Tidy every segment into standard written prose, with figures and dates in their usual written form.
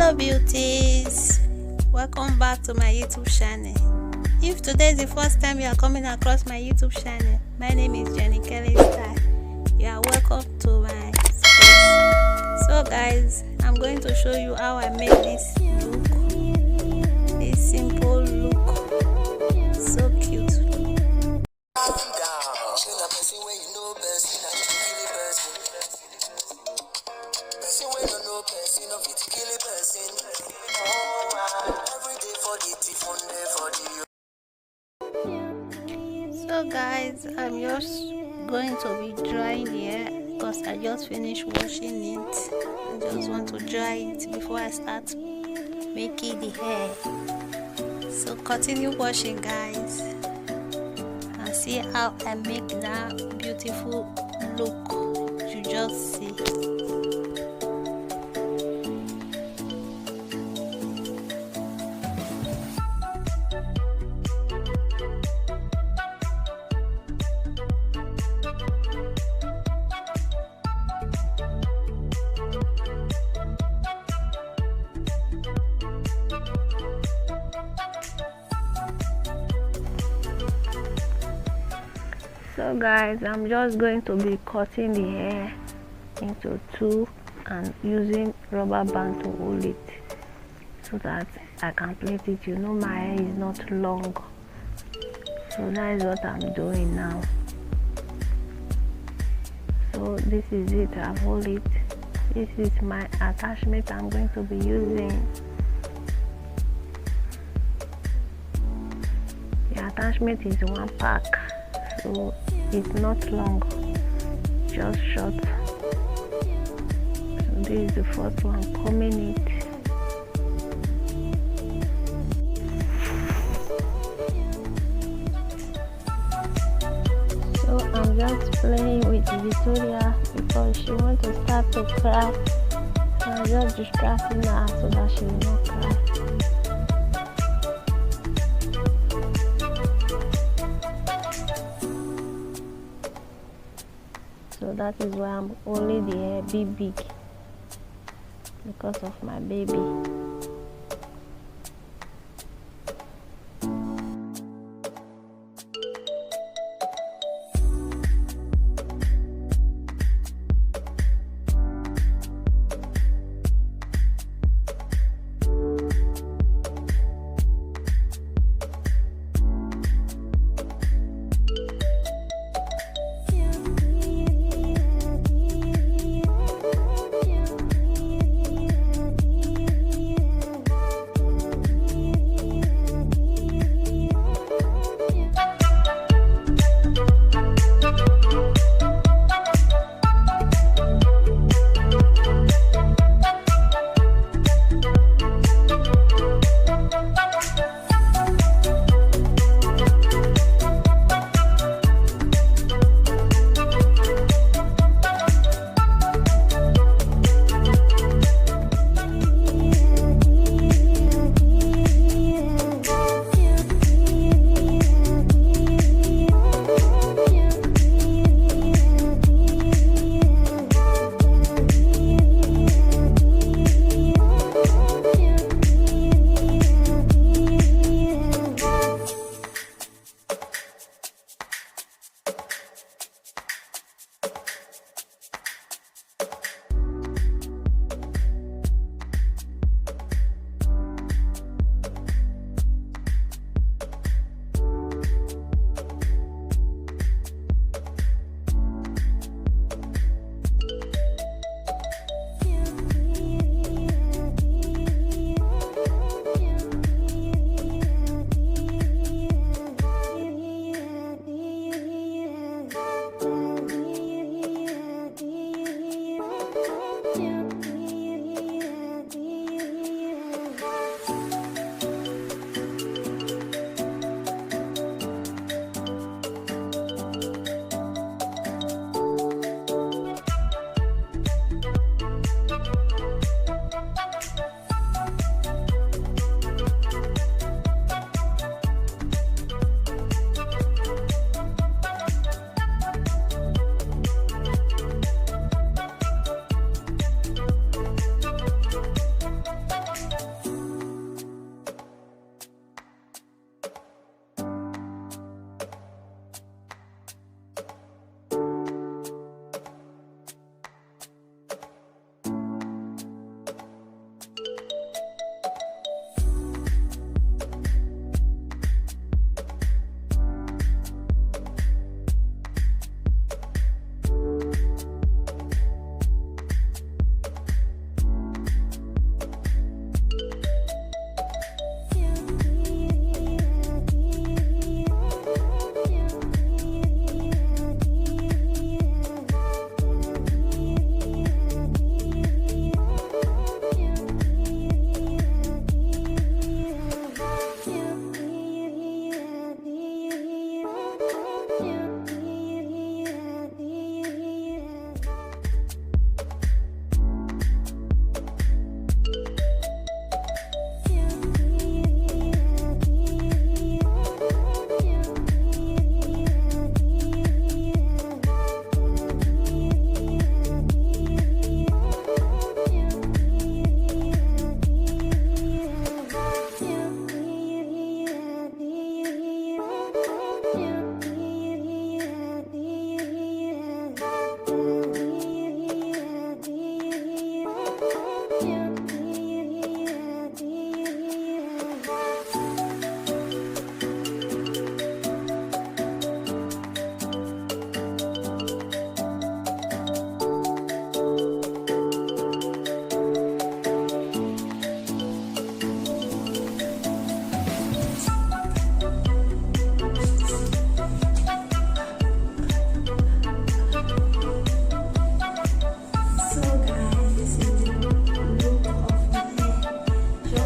Hello beauties, welcome back to my YouTube channel. If today is the first time you are coming across my YouTube channel, my name is Jenny Kelly Style. You are welcome to my space. So guys, I'm going to show you how I made this look, this simple look, so cute. So guys, I'm just going to be drying the hair because I just finished washing it. I just want to dry it before I start making the hair. So continue washing guys and see how I make that beautiful look you just see. So guys, I'm just going to be cutting the hair into two and using rubber band to hold it so that I can plait it. You know my hair is not long, so that is what I'm doing now. So this is it, I've hold it. This is my attachment I'm going to be using. The attachment is one pack, so it's not long, just short. So this is the first one coming it. So I'm just playing with Victoria because she wants to start to cry. So I'm just distracting her so that she will not cry. So that is why I'm only the hair big because of my baby.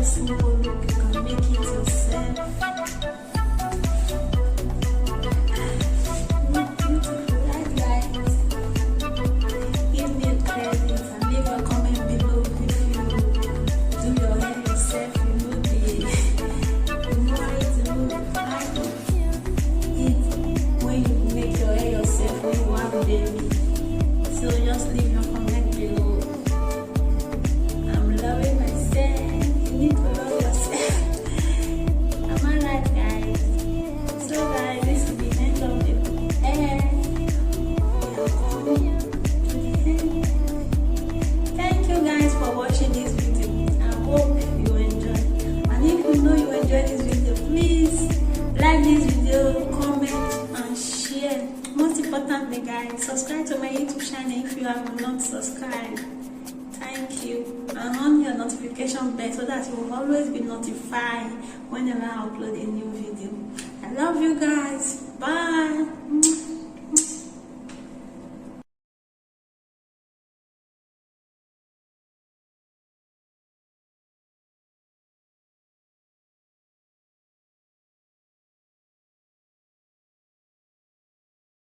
so simple look. You can make it yourself. Look beautiful, right guys? Give me a credit and leave a comment below if you do your hair yourself. You know how it looks. When you make your hair yourself, when you have a baby. So just leave your comment below. I'm loving myself. You need to love yourself. Am I right, guys? So guys, this is the end of the hair. Thank you guys for watching this video. I hope you enjoy. And if you know you enjoyed this video, please like this video, comment and share. Most importantly guys, subscribe to my YouTube channel if you have not subscribed. Thank you. And on your notification bell so that you will always be notified whenever I upload a new video. I love you guys. Bye.